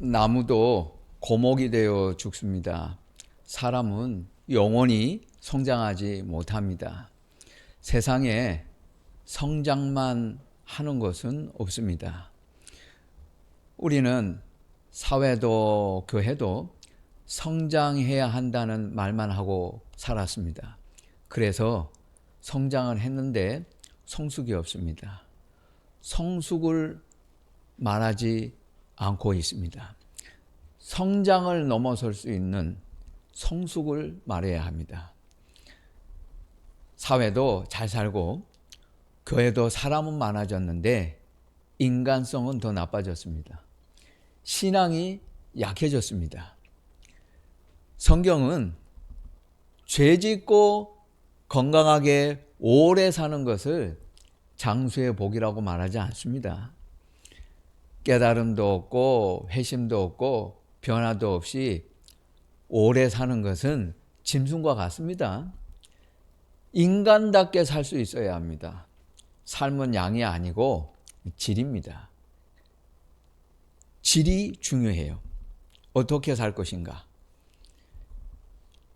나무도 고목이 되어 죽습니다. 사람은 영원히 성장하지 못합니다. 세상에 성장만 하는 것은 없습니다. 우리는 사회도 교회도 성장해야 한다는 말만 하고 살았습니다. 그래서 성장을 했는데 성숙이 없습니다. 성숙을 말하지 않고 있습니다. 성장을 넘어설 수 있는 성숙을 말해야 합니다. 사회도 잘 살고 교회도 사람은 많아졌는데 인간성은 더 나빠졌습니다. 신앙이 약해졌습니다. 성경은 죄 짓고 건강하게 오래 사는 것을 장수의 복이라고 말하지 않습니다. 깨달음도 없고 회심도 없고 변화도 없이 오래 사는 것은 짐승과 같습니다. 인간답게 살 수 있어야 합니다. 삶은 양이 아니고 질입니다. 질이 중요해요. 어떻게 살 것인가?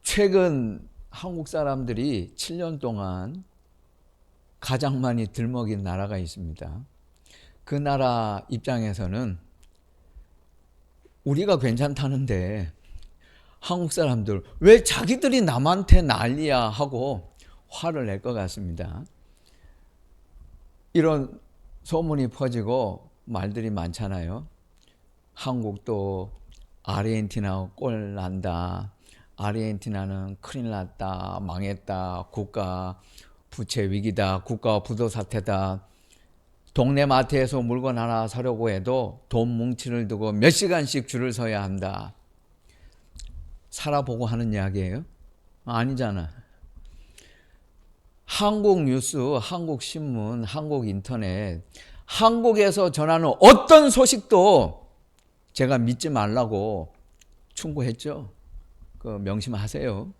최근 한국 사람들이 7년 동안 가장 많이 들먹인 나라가 있습니다. 그 나라 입장에서는 우리가 괜찮다는데 한국 사람들 왜 자기들이 남한테 난리야 하고 화를 낼 것 같습니다. 이런 소문이 퍼지고 말들이 많잖아요. 한국도 아르헨티나 골 난다. 아르헨티나는 큰일 났다. 망했다. 국가 부채 위기다. 국가 부도 사태다. 동네 마트에서 물건 하나 사려고 해도 돈 뭉치를 두고 몇 시간씩 줄을 서야 한다. 살아보고 하는 이야기예요? 아니잖아. 한국 뉴스, 한국 신문, 한국 인터넷, 한국에서 전하는 어떤 소식도 제가 믿지 말라고 충고했죠. 명심하세요.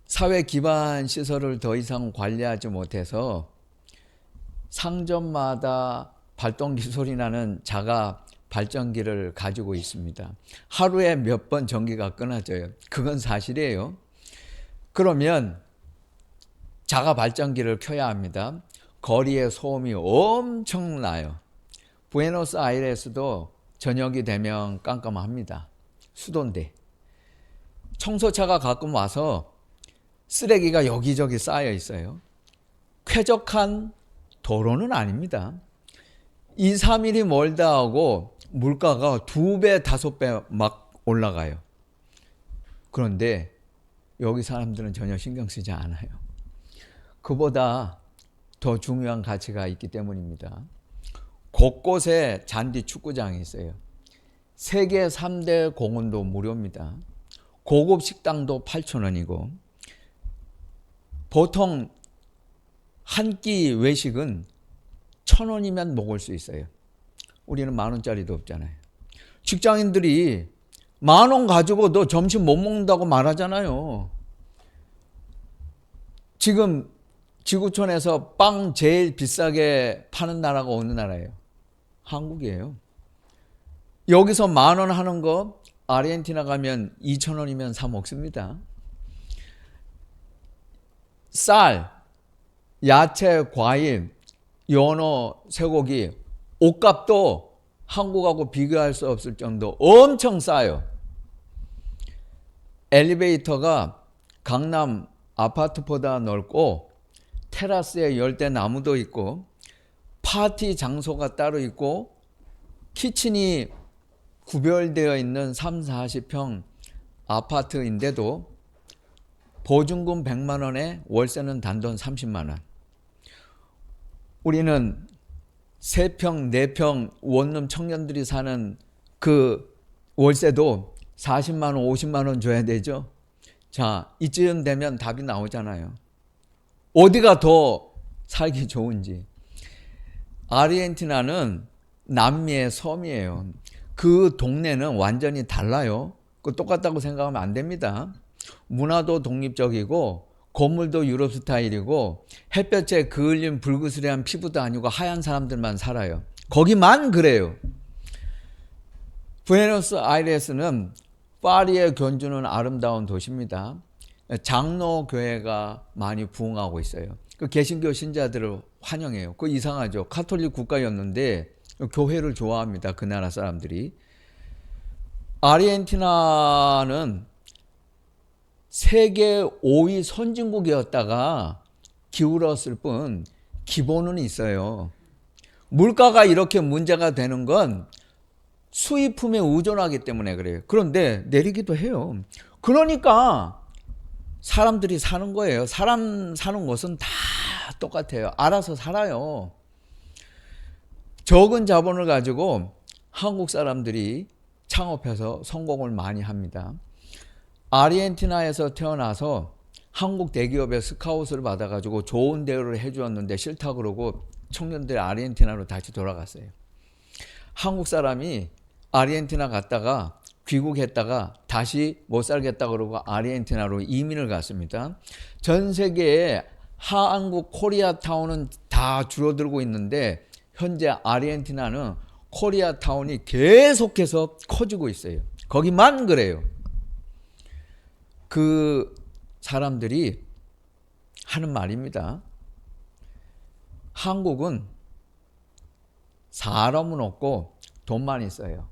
사회 기반 시설을 더 이상 관리하지 못해서 상점마다 발동기 소리 나는 자가 발전기를 가지고 있습니다. 하루에 몇 번 전기가 끊어져요. 그건 사실이에요. 그러면 자가 발전기를 켜야 합니다. 거리에 소음이 엄청나요. 부에노스아이레스도 저녁이 되면 깜깜합니다. 수도인데. 청소차가 가끔 와서 쓰레기가 여기저기 쌓여 있어요. 쾌적한 도로는 아닙니다. 2, 3일이 멀다 하고 물가가 2배, 5배 막 올라가요. 그런데 여기 사람들은 전혀 신경 쓰지 않아요. 그보다 더 중요한 가치가 있기 때문입니다. 곳곳에 잔디 축구장이 있어요. 세계 3대 공원도 무료입니다. 고급 식당도 8,000원이고 보통 한 끼 외식은 1,000원이면 먹을 수 있어요. 우리는 10,000원짜리도 없잖아요. 직장인들이 10,000원 가지고 너 점심 못 먹는다고 말하잖아요. 지금 지구촌에서 빵 제일 비싸게 파는 나라가 어느 나라예요? 한국이에요. 여기서 10,000원 하는 거 아르헨티나 가면 2,000원이면 사 먹습니다. 쌀, 야채, 과일, 연어, 쇠고기, 옷값도 한국하고 비교할 수 없을 정도 엄청 싸요. 엘리베이터가 강남 아파트보다 넓고 테라스에 열대 나무도 있고 파티 장소가 따로 있고 키친이 구별되어 있는 3, 40평 아파트인데도 보증금 100만 원에 월세는 단돈 30만 원. 우리는 3평, 4평 원룸 청년들이 사는 그 월세도 40만 원, 50만 원 줘야 되죠. 자, 이쯤 되면 답이 나오잖아요. 어디가 더 살기 좋은지. 아르헨티나는 남미의 섬이에요. 그 동네는 완전히 달라요. 그 똑같다고 생각하면 안 됩니다. 문화도 독립적이고 건물도 유럽 스타일이고 햇볕에 그을린 불그스레한 피부도 아니고 하얀 사람들만 살아요. 거기만 그래요. 부에노스아이레스는 파리에 견주는 아름다운 도시입니다. 장로교회가 많이 부흥하고 있어요. 그 개신교 신자들을 환영해요. 그 이상하죠. 가톨릭 국가였는데 교회를 좋아합니다. 그 나라 사람들이. 아르헨티나는 세계 5위 선진국이었다가 기울었을 뿐 기본은 있어요. 물가가 이렇게 문제가 되는 건 수입품에 의존하기 때문에 그래요. 그런데 내리기도 해요. 그러니까 사람들이 사는 거예요. 사람 사는 것은 다 똑같아요. 알아서 살아요. 적은 자본을 가지고 한국 사람들이 창업해서 성공을 많이 합니다. 아르헨티나에서 태어나서 한국 대기업의 스카웃을 받아가지고 좋은 대우를 해주었는데 싫다 그러고 청년들이 아르헨티나로 다시 돌아갔어요. 한국 사람이 아르헨티나 갔다가 귀국했다가 다시 못 살겠다 그러고 아르헨티나로 이민을 갔습니다. 전 세계에 한국 코리아타운은 다 줄어들고 있는데 현재 아르헨티나는 코리아타운이 계속해서 커지고 있어요. 거기만 그래요. 그 사람들이 하는 말입니다. 한국은 사람은 없고 돈만 있어요.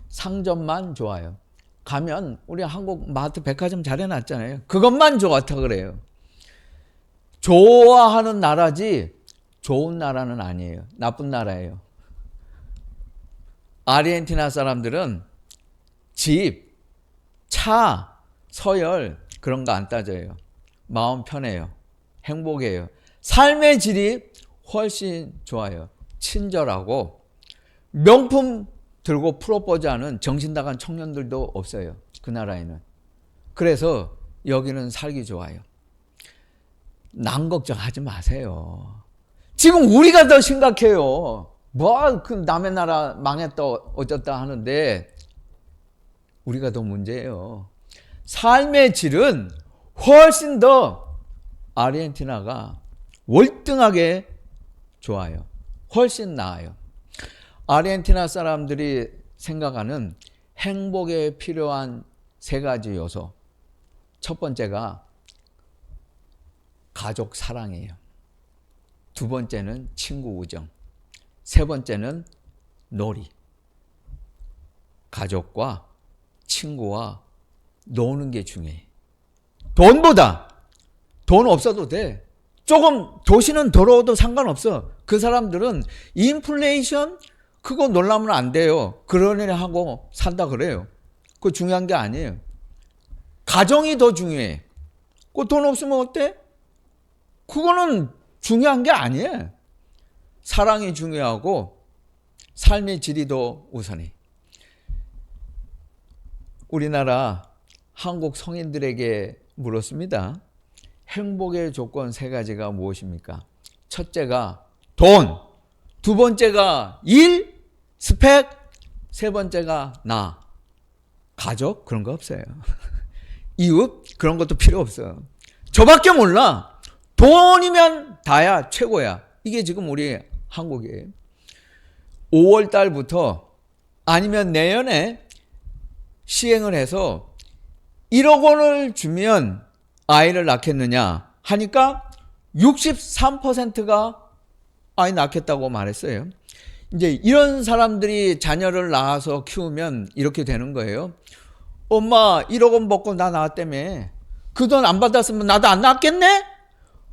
상점만 좋아요. 가면 우리 한국 마트 백화점 잘 해놨잖아요. 그것만 좋았다 그래요. 좋아하는 나라지 좋은 나라는 아니에요. 나쁜 나라예요. 아르헨티나 사람들은 집, 차, 서열 그런 거 안 따져요. 마음 편해요. 행복해요. 삶의 질이 훨씬 좋아요. 친절하고 명품 들고 프로포즈 하는 정신 나간 청년들도 없어요. 그 나라에는. 그래서 여기는 살기 좋아요. 남 걱정하지 마세요. 지금 우리가 더 심각해요. 뭐 그 남의 나라 망했다 어쩌다 하는데 우리가 더 문제예요. 삶의 질은 훨씬 더 아르헨티나가 월등하게 좋아요. 훨씬 나아요. 아르헨티나 사람들이 생각하는 행복에 필요한 세 가지 요소. 첫 번째가 가족 사랑이에요. 두 번째는 친구 우정. 세 번째는 놀이. 가족과 친구와 노는 게 중요해. 돈보다 돈 없어도 돼. 조금 도시는 더러워도 상관없어. 그 사람들은 인플레이션 그거 놀라면 안 돼요. 그런 일 하고 산다 그래요. 그거 중요한 게 아니에요. 가정이 더 중요해. 그 돈 없으면 어때? 그거는 중요한 게 아니에요. 사랑이 중요하고 삶의 질이 더 우선해. 우리나라 한국 성인들에게 물었습니다. 행복의 조건 세 가지가 무엇입니까? 첫째가 돈, 두 번째가 일, 스펙, 세 번째가 나, 가족 그런 거 없어요. 이웃 그런 것도 필요 없어. 저밖에 몰라. 돈이면 다야 최고야. 이게 지금 우리 한국이에요. 5월 달부터 아니면 내년에 시행을 해서 1억 원을 주면 아이를 낳겠느냐 하니까 63%가 아이 낳겠다고 말했어요. 이제 이런 사람들이 자녀를 낳아서 키우면 이렇게 되는 거예요. 엄마 1억 원 받고 나 낳았다며. 그 돈 안 받았으면 나도 안 낳았겠네?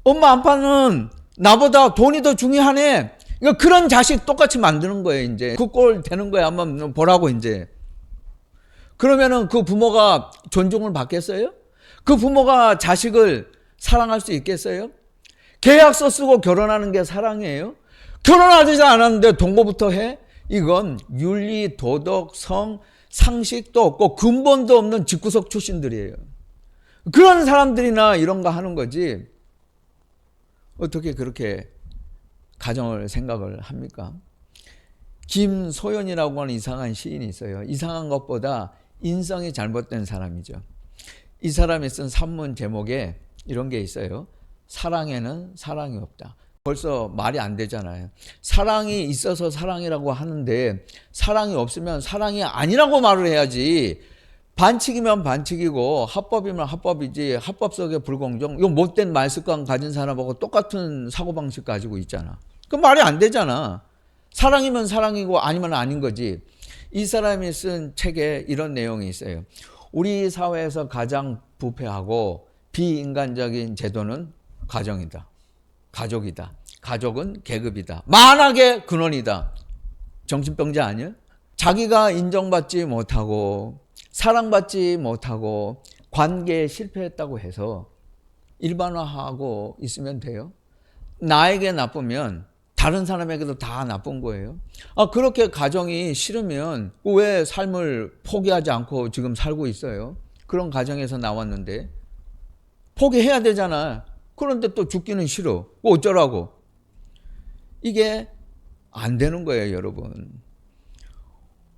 엄마 아빠는 나보다 돈이 더 중요하네. 그러니까 그런 자식 똑같이 만드는 거예요. 이제 그 꼴 되는 거야. 한번 보라고 이제. 그러면은 그 부모가 존중을 받겠어요? 그 부모가 자식을 사랑할 수 있겠어요? 계약서 쓰고 결혼하는 게 사랑이에요? 결혼하지 않았는데 동거부터 해? 이건 윤리, 도덕, 성, 상식도 없고 근본도 없는 집구석 출신들이에요. 그런 사람들이나 이런 거 하는 거지. 어떻게 그렇게 가정을 생각을 합니까? 김소연이라고 하는 이상한 시인이 있어요. 이상한 것보다 인성이 잘못된 사람이죠. 이 사람이 쓴 산문 제목에 이런 게 있어요. 사랑에는 사랑이 없다. 벌써 말이 안 되잖아요. 사랑이 있어서 사랑이라고 하는데 사랑이 없으면 사랑이 아니라고 말을 해야지. 반칙이면 반칙이고 합법이면 합법이지. 합법 속의 불공정, 이 못된 말습관 가진 사람하고 똑같은 사고방식 가지고 있잖아. 그 말이 안 되잖아. 사랑이면 사랑이고 아니면 아닌 거지. 이 사람이 쓴 책에 이런 내용이 있어요. 우리 사회에서 가장 부패하고 비인간적인 제도는 가정이다. 가족이다. 가족은 계급이다. 만악의 근원이다. 정신병자 아니야? 자기가 인정받지 못하고 사랑받지 못하고 관계에 실패했다고 해서 일반화하고 있으면 돼요? 나에게 나쁘면 다른 사람에게도 다 나쁜 거예요. 그렇게 가정이 싫으면 왜 삶을 포기하지 않고 지금 살고 있어요? 그런 가정에서 나왔는데 포기해야 되잖아. 그런데 또 죽기는 싫어. 어쩌라고? 이게 안 되는 거예요, 여러분.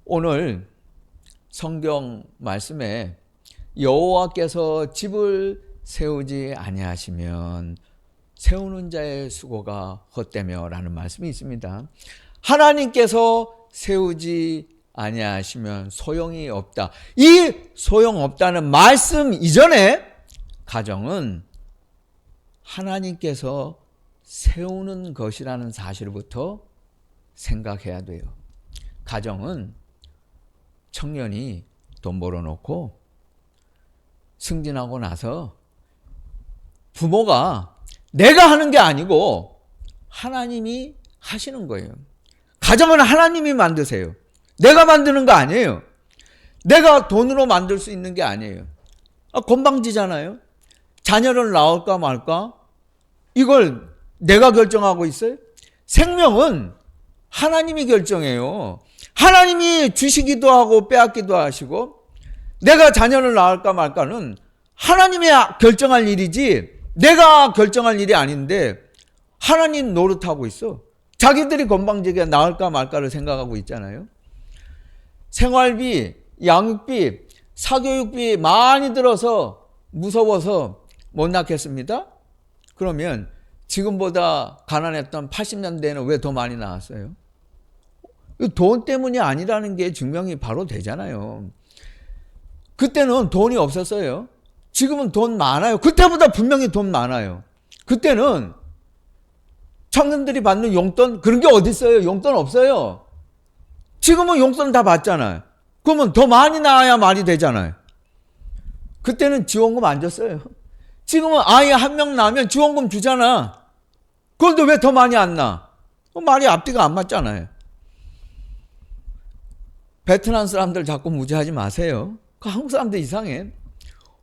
오늘 성경 말씀에 여호와께서 집을 세우지 아니하시면 세우는 자의 수고가 헛되며 라는 말씀이 있습니다. 하나님께서 세우지 아니하시면 소용이 없다. 이 소용없다는 말씀 이전에 가정은 하나님께서 세우는 것이라는 사실부터 생각해야 돼요. 가정은 청년이 돈 벌어놓고 승진하고 나서 부모가 내가 하는 게 아니고 하나님이 하시는 거예요. 가정은 하나님이 만드세요. 내가 만드는 거 아니에요. 내가 돈으로 만들 수 있는 게 아니에요. 건방지잖아요. 자녀를 낳을까 말까? 이걸 내가 결정하고 있어요? 생명은 하나님이 결정해요. 하나님이 주시기도 하고 빼앗기도 하시고 내가 자녀를 낳을까 말까는 하나님이 결정할 일이지 내가 결정할 일이 아닌데 하나님 노릇하고 있어. 자기들이 건방지게 낳을까 말까를 생각하고 있잖아요. 생활비, 양육비, 사교육비 많이 들어서 무서워서 못 낳겠습니다? 그러면 지금보다 가난했던 80년대에는 왜 더 많이 나왔어요? 돈 때문이 아니라는 게 증명이 바로 되잖아요. 그때는 돈이 없었어요. 지금은 돈 많아요. 그때보다 분명히 돈 많아요. 그때는 청년들이 받는 용돈 그런 게 어디 있어요? 용돈 없어요. 지금은 용돈 다 받잖아요. 그러면 더 많이 나와야 말이 되잖아요. 그때는 지원금 안 줬어요. 지금은 아이 한 명 낳으면 지원금 주잖아. 그런데 왜 더 많이 안 나? 말이 앞뒤가 안 맞잖아요. 베트남 사람들 자꾸 무시하지 마세요. 한국 사람들 이상해.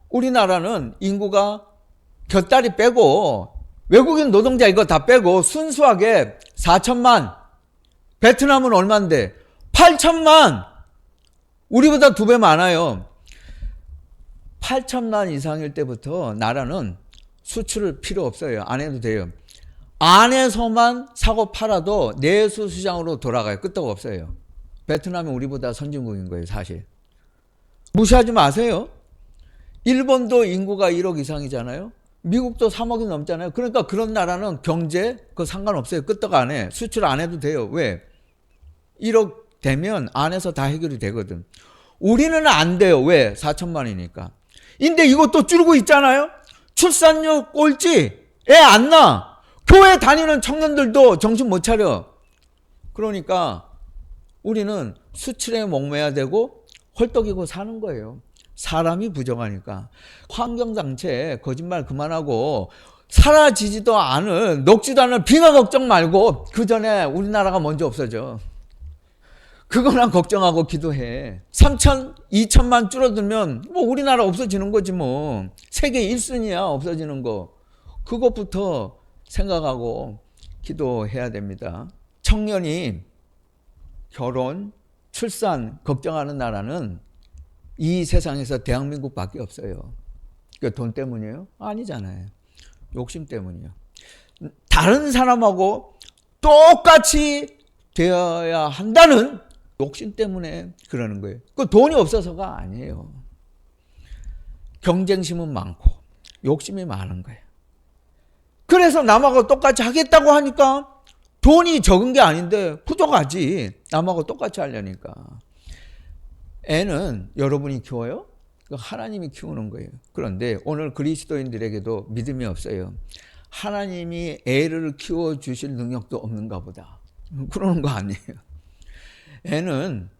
우리나라는 인구가 곁다리 빼고 외국인 노동자 이거 다 빼고 순수하게 4천만. 베트남은 얼만데? 8천만. 우리보다 2배 많아요. 8천만 이상일 때부터 나라는 수출을 필요 없어요. 안 해도 돼요. 안에서만 사고 팔아도 내수 시장으로 돌아가요. 끄떡 없어요. 베트남이 우리보다 선진국인 거예요, 사실. 무시하지 마세요. 일본도 인구가 1억 이상이잖아요. 미국도 3억이 넘잖아요. 그러니까 그런 나라는 경제 그거 상관없어요. 끄떡 안 해. 수출 안 해도 돼요. 왜? 1억 되면 안에서 다 해결이 되거든. 우리는 안 돼요. 왜? 4천만이니까. 근데 이것도 줄고 있잖아요. 출산율 꼴찌. 애 안 낳아. 교회 다니는 청년들도 정신 못 차려. 그러니까 우리는 수출에 목매야 되고 헐떡이고 사는 거예요. 사람이 부정하니까. 환경단체 거짓말 그만하고 사라지지도 않을 녹지도 않을 빙하 걱정 말고 그 전에 우리나라가 먼저 없어져. 그거나 걱정하고 기도해. 3천, 2천만 줄어들면 뭐 우리나라 없어지는 거지 뭐. 세계 1순위야 없어지는 거. 그것부터 생각하고 기도해야 됩니다. 청년이 결혼, 출산 걱정하는 나라는 이 세상에서 대한민국밖에 없어요. 그러니까 돈 때문이에요? 아니잖아요. 욕심 때문이에요. 다른 사람하고 똑같이 되어야 한다는 욕심 때문에 그러는 거예요. 그 돈이 없어서가 아니에요. 경쟁심은 많고 욕심이 많은 거예요. 그래서 남하고 똑같이 하겠다고 하니까 돈이 적은 게 아닌데 부족하지. 남하고 똑같이 하려니까. 애는 여러분이 키워요? 하나님이 키우는 거예요. 그런데 오늘 그리스도인들에게도 믿음이 없어요. 하나님이 애를 키워주실 능력도 없는가 보다. 그러는 거 아니에요. 애는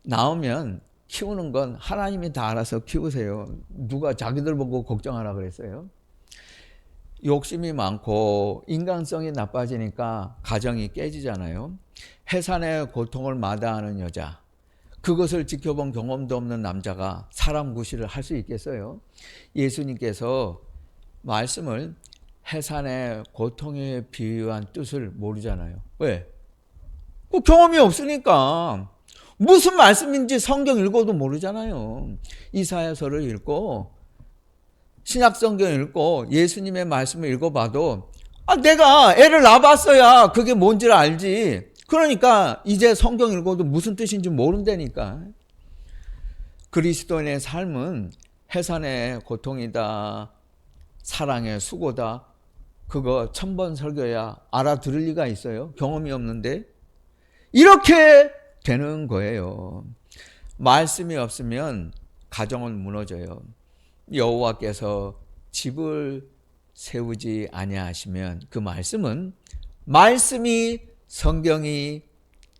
낳으면 키우는 건 하나님이 다 알아서 키우세요. 누가 자기들 보고 걱정하라 그랬어요? 욕심이 많고 인간성이 나빠지니까 가정이 깨지잖아요. 해산의 고통을 마다하는 여자, 그것을 지켜본 경험도 없는 남자가 사람 구실을 할 수 있겠어요? 예수님께서 말씀을 해산의 고통에 비유한 뜻을 모르잖아요. 왜? 그 경험이 없으니까. 무슨 말씀인지 성경 읽어도 모르잖아요. 이사야서를 읽고 신약성경 읽고 예수님의 말씀을 읽어봐도 내가 애를 낳아봤어야 그게 뭔지를 알지. 그러니까 이제 성경 읽어도 무슨 뜻인지 모른다니까. 그리스도인의 삶은 해산의 고통이다, 사랑의 수고다. 그거 1000번 설교야 알아들을 리가 있어요? 경험이 없는데. 이렇게 되는 거예요. 말씀이 없으면 가정은 무너져요. 여호와께서 집을 세우지 아니하시면 그 말씀은 말씀이 성경이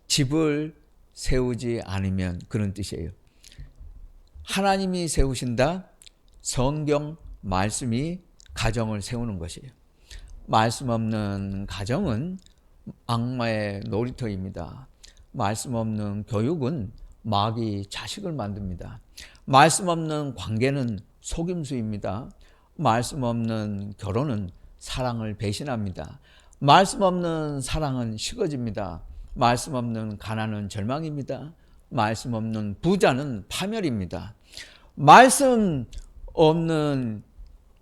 집을 세우지 않으면 그런 뜻이에요. 하나님이 세우신다. 성경 말씀이 가정을 세우는 것이에요. 말씀 없는 가정은 악마의 놀이터입니다. 말씀 없는 교육은 마귀 자식을 만듭니다. 말씀 없는 관계는 속임수입니다. 말씀 없는 결혼은 사랑을 배신합니다. 말씀 없는 사랑은 식어집니다. 말씀 없는 가난은 절망입니다. 말씀 없는 부자는 파멸입니다. 말씀 없는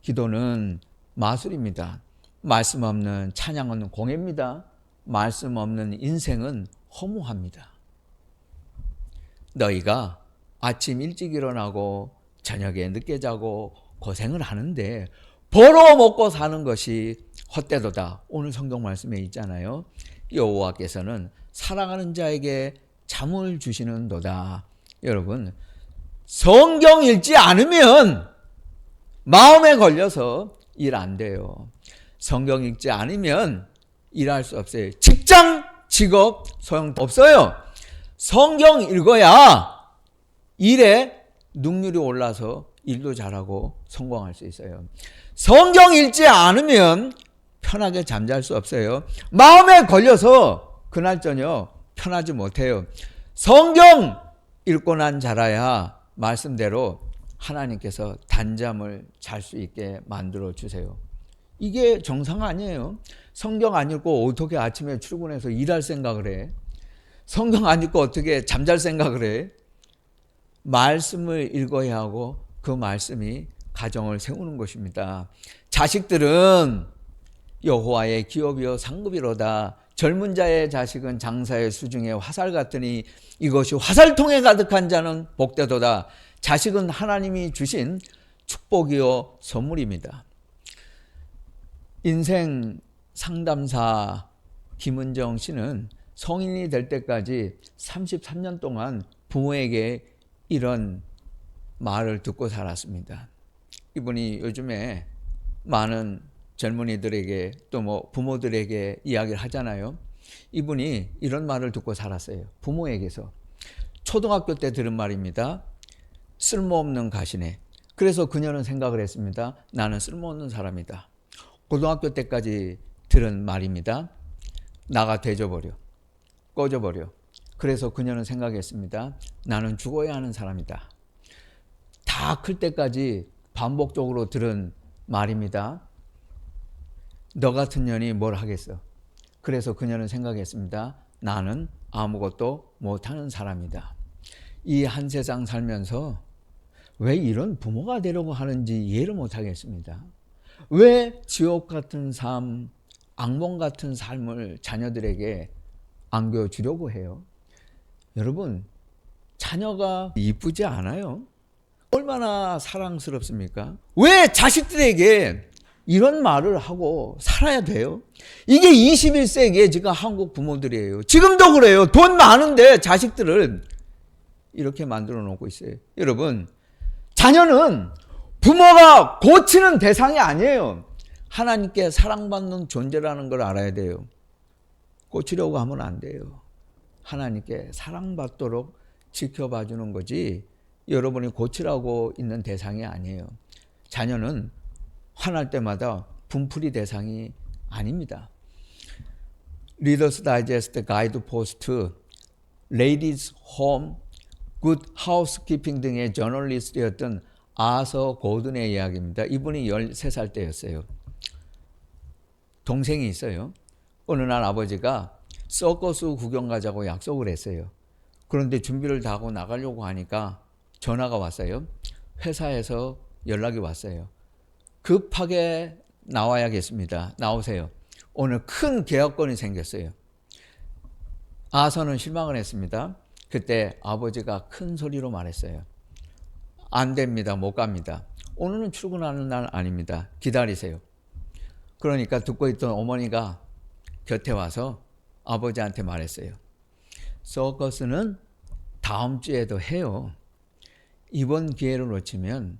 기도는 마술입니다. 말씀 없는 찬양은 공예입니다. 말씀 없는 인생은 허무합니다. 너희가 아침 일찍 일어나고 저녁에 늦게 자고 고생을 하는데 벌어 먹고 사는 것이 헛되도다. 오늘 성경 말씀에 있잖아요. 여호와께서는 사랑하는 자에게 잠을 주시는도다. 여러분, 성경 읽지 않으면 마음에 걸려서 일 안 돼요. 성경 읽지 않으면 일할 수 없어요. 직장, 직업 소용없어요. 성경 읽어야 일에 능률이 올라서 일도 잘하고 성공할 수 있어요. 성경 읽지 않으면 편하게 잠잘 수 없어요. 마음에 걸려서 그날 저녁 편하지 못해요. 성경 읽고 난 자라야 말씀대로 하나님께서 단잠을 잘 수 있게 만들어 주세요. 이게 정상 아니에요. 성경 안 읽고 어떻게 아침에 출근해서 일할 생각을 해? 성경 안 읽고 어떻게 잠잘 생각을 해? 말씀을 읽어야 하고 그 말씀이 가정을 세우는 것입니다. 자식들은 여호와의 기업이요 상급이로다. 젊은 자의 자식은 장사의 수중에 화살 같으니 이것이 화살통에 가득한 자는 복되도다. 자식은 하나님이 주신 축복이요 선물입니다. 인생 상담사 김은정 씨는 성인이 될 때까지 33년 동안 부모에게 이런 말을 듣고 살았습니다. 이분이 요즘에 많은 젊은이들에게 또 뭐 부모들에게 이야기를 하잖아요. 이분이 이런 말을 듣고 살았어요. 부모에게서. 초등학교 때 들은 말입니다. 쓸모없는 가시네. 그래서 그녀는 생각을 했습니다. 나는 쓸모없는 사람이다. 고등학교 때까지 들은 말입니다. 나가 되져버려. 꺼져버려. 그래서 그녀는 생각했습니다. 나는 죽어야 하는 사람이다. 다 클 때까지 반복적으로 들은 말입니다. 너 같은 년이 뭘 하겠어. 그래서 그녀는 생각했습니다. 나는 아무것도 못하는 사람이다. 이 한 세상 살면서 왜 이런 부모가 되려고 하는지 이해를 못하겠습니다. 왜 지옥 같은 삶, 악몽 같은 삶을 자녀들에게 안겨주려고 해요? 여러분, 자녀가 이쁘지 않아요? 얼마나 사랑스럽습니까? 왜 자식들에게 이런 말을 하고 살아야 돼요. 이게 21세기의 지금 한국 부모들이에요. 지금도 그래요. 돈 많은데 자식들을 이렇게 만들어 놓고 있어요. 여러분, 자녀는 부모가 고치는 대상이 아니에요. 하나님께 사랑받는 존재라는 걸 알아야 돼요. 고치려고 하면 안 돼요. 하나님께 사랑받도록 지켜봐 주는 거지 여러분이 고치라고 있는 대상이 아니에요. 자녀는 화날 때마다 분풀이 대상이 아닙니다. 리더스 다이제스트 가이드 포스트, 레이디스 홈, 굿 하우스키핑 등의 저널리스트였던 아서 고든의 이야기입니다. 이분이 13살 때였어요. 동생이 있어요. 어느 날 아버지가 서커스 구경 가자고 약속을 했어요. 그런데 준비를 다 하고 나가려고 하니까 전화가 왔어요. 회사에서 연락이 왔어요. 급하게 나와야겠습니다. 나오세요. 오늘 큰 계약건이 생겼어요. 아서는 실망을 했습니다. 그때 아버지가 큰 소리로 말했어요. 안 됩니다. 못 갑니다. 오늘은 출근하는 날 아닙니다. 기다리세요. 그러니까 듣고 있던 어머니가 곁에 와서 아버지한테 말했어요. 서커스는 다음 주에도 해요. 이번 기회를 놓치면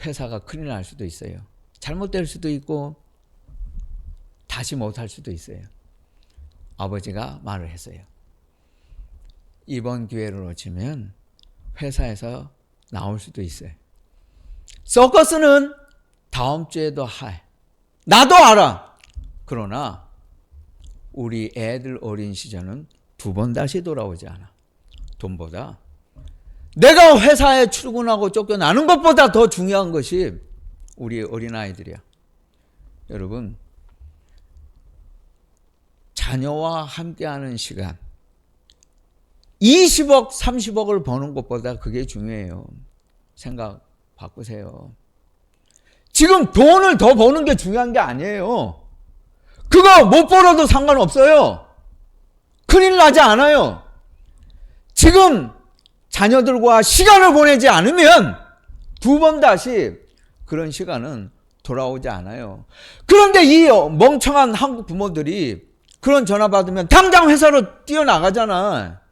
회사가 큰일 날 수도 있어요. 잘못될 수도 있고 다시 못할 수도 있어요. 아버지가 말을 했어요. 이번 기회를 놓치면 회사에서 나올 수도 있어요. 서커스는 다음 주에도 해. 나도 알아. 그러나 우리 애들 어린 시절은 2번 다시 돌아오지 않아. 돈보다 내가 회사에 출근하고 쫓겨나는 것보다 더 중요한 것이 우리 어린아이들이야. 여러분, 자녀와 함께하는 시간 20억, 30억을 버는 것보다 그게 중요해요. 생각 바꾸세요. 지금 돈을 더 버는 게 중요한 게 아니에요. 그거 못 벌어도 상관없어요. 큰일 나지 않아요. 지금 자녀들과 시간을 보내지 않으면 2번 다시 그런 시간은 돌아오지 않아요. 그런데 이 멍청한 한국 부모들이 그런 전화 받으면 당장 회사로 뛰어나가잖아.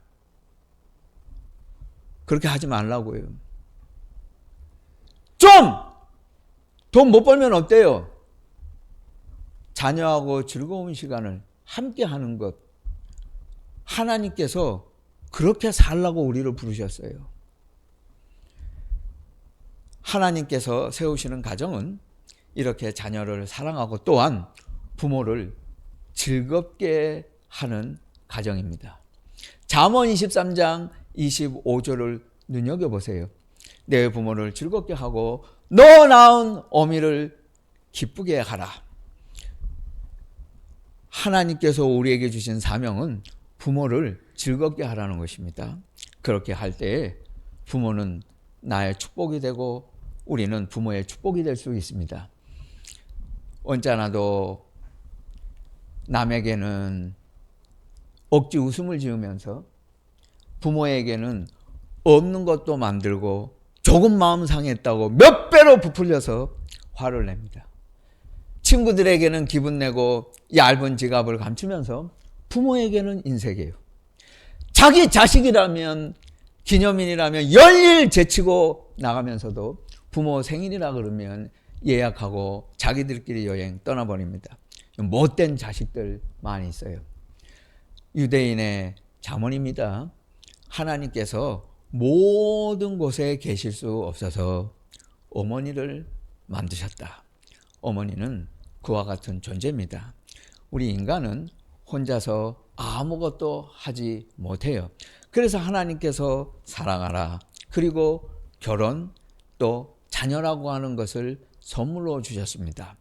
그렇게 하지 말라고요. 좀 돈 못 벌면 어때요? 자녀하고 즐거운 시간을 함께 하는 것. 하나님께서 그렇게 살라고 우리를 부르셨어요. 하나님께서 세우시는 가정은 이렇게 자녀를 사랑하고 또한 부모를 즐겁게 하는 가정입니다. 잠언 23장 25절을 눈여겨보세요. 내 부모를 즐겁게 하고 너 낳은 어미를 기쁘게 하라. 하나님께서 우리에게 주신 사명은 부모를 즐겁게 하라는 것입니다. 그렇게 할 때 부모는 나의 축복이 되고 우리는 부모의 축복이 될 수 있습니다. 언짢아도 남에게는 억지 웃음을 지으면서 부모에게는 없는 것도 만들고 조금 마음 상했다고 몇 배로 부풀려서 화를 냅니다. 친구들에게는 기분 내고 얇은 지갑을 감추면서 부모에게는 인색이에요. 자기 자식이라면 기념일이라면 열일 제치고 나가면서도 부모 생일이라 그러면 예약하고 자기들끼리 여행 떠나버립니다. 못된 자식들 많이 있어요. 유대인의 잠언입니다. 하나님께서 모든 곳에 계실 수 없어서 어머니를 만드셨다. 어머니는 그와 같은 존재입니다. 우리 인간은 혼자서 아무것도 하지 못해요. 그래서 하나님께서 사랑하라. 그리고 결혼 또 자녀라고 하는 것을 선물로 주셨습니다.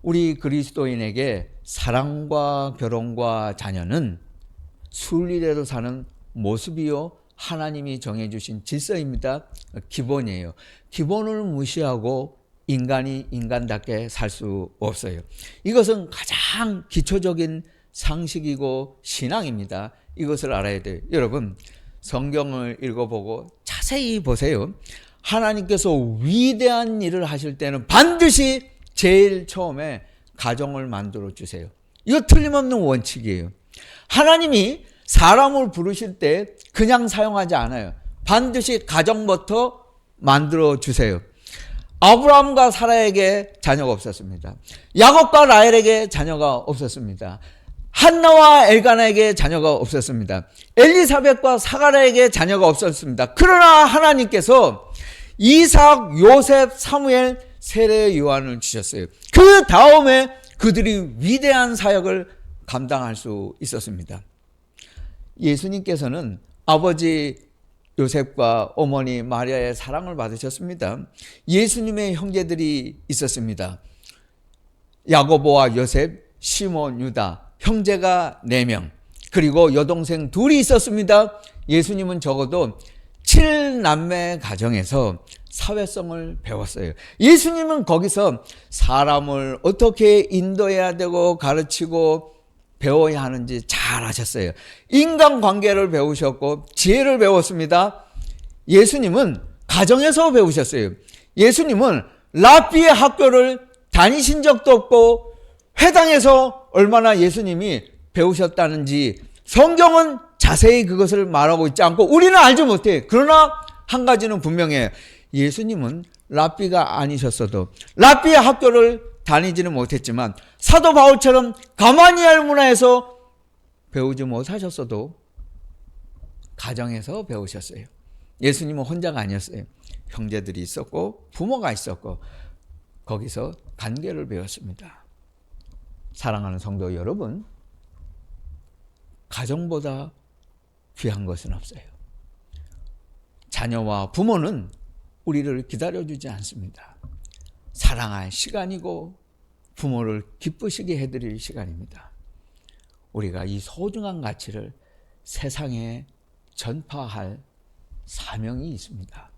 우리 그리스도인에게 사랑과 결혼과 자녀는 순리대로 사는 모습이요. 하나님이 정해주신 질서입니다. 기본이에요. 기본을 무시하고 인간이 인간답게 살 수 없어요. 이것은 가장 기초적인 상식이고 신앙입니다. 이것을 알아야 돼요. 여러분, 성경을 읽어보고 자세히 보세요. 하나님께서 위대한 일을 하실 때는 반드시 제일 처음에 가정을 만들어 주세요. 이거 틀림없는 원칙이에요. 하나님이 사람을 부르실 때 그냥 사용하지 않아요. 반드시 가정부터 만들어 주세요. 아브라함과 사라에게 자녀가 없었습니다. 야곱과 라헬에게 자녀가 없었습니다. 한나와 엘가나에게 자녀가 없었습니다. 엘리사벳과 사가랴에게 자녀가 없었습니다. 그러나 하나님께서 이삭, 요셉, 사무엘, 세례 요한을 주셨어요. 그 다음에 그들이 위대한 사역을 감당할 수 있었습니다. 예수님께서는 아버지 요셉과 어머니 마리아의 사랑을 받으셨습니다. 예수님의 형제들이 있었습니다. 야고보와 요셉, 시몬, 유다, 형제가 4명, 그리고 여동생 2이 있었습니다. 예수님은 적어도 7남매 가정에서 사회성을 배웠어요. 예수님은 거기서 사람을 어떻게 인도해야 되고 가르치고 배워야 하는지 잘 아셨어요. 인간관계를 배우셨고 지혜를 배웠습니다. 예수님은 가정에서 배우셨어요. 예수님은 랍비의 학교를 다니신 적도 없고 회당에서 얼마나 예수님이 배우셨다는지 성경은 자세히 그것을 말하고 있지 않고 우리는 알지 못해. 그러나 한 가지는 분명해요. 예수님은 랍비가 아니셨어도 랍비의 학교를 다니지는 못했지만 사도 바울처럼 가마니엘 문화에서 배우지 못하셨어도 가정에서 배우셨어요. 예수님은 혼자가 아니었어요. 형제들이 있었고 부모가 있었고 거기서 관계를 배웠습니다. 사랑하는 성도 여러분, 가정보다 귀한 것은 없어요. 자녀와 부모는 우리를 기다려주지 않습니다. 사랑할 시간이고 부모를 기쁘시게 해드릴 시간입니다. 우리가 이 소중한 가치를 세상에 전파할 사명이 있습니다.